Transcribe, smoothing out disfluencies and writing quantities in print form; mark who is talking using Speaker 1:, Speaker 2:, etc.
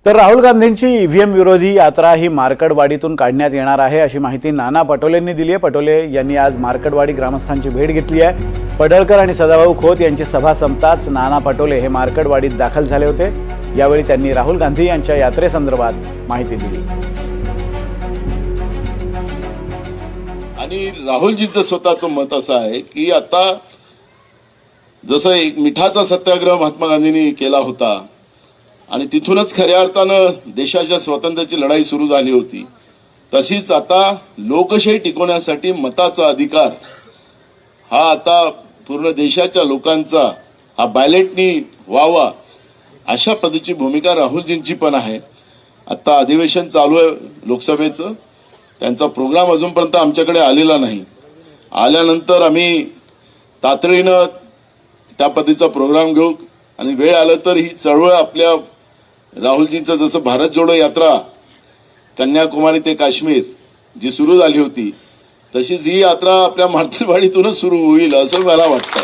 Speaker 1: तर राहुल गांधींची ईव्हीएम विरोधी यात्रा ही मार्कडवाडीतून काढण्यात येणार आहे अशी माहिती नाना पटोलेंनी दिली आहे। पटोले यांनी आज मार्कडवाडी ग्रामस्थांची भेट घेतली आहे। पडळकर आणि सदाभाऊ खोत यांची सभा संपताच नाना पटोले हे मार्कडवाडीत दाखल झाले होते। यावेळी त्यांनी राहुल गांधी यांच्या यात्रेसंदर्भात माहिती दिली।
Speaker 2: आणि राहुलजींचं स्वतःचं मत असं आहे की आता जसं एक मिठाचा सत्याग्रह महात्मा गांधींनी केला होता आणि तिथूनच खऱ्या अर्थानं देशाच्या स्वातंत्र्याची लढाई सुरू झाली होती, तशीच आता लोकशाही टिकवण्यासाठी मताचा अधिकार हा आता पूर्ण देशाच्या लोकांचा हा बॅलेटनी व्हावा अशा पद्धतीची भूमिका राहुलजींची पण आहे। आता अधिवेशन चालू आहे लोकसभेचं, त्यांचा प्रोग्राम अजूनपर्यंत आमच्याकडे आलेला नाही। आल्यानंतर आम्ही तातडीनं त्या पद्धतीचा प्रोग्राम घेऊ आणि वेळ आलं तर ही चळवळ आपल्या राहुलजींचं जसं भारत जोडो यात्रा कन्याकुमारी ते काश्मीर जी सुरू झाली होती, तशीच ही यात्रा आपल्या मार्कडवाडीतूनच सुरू होईल असं मला वाटतं।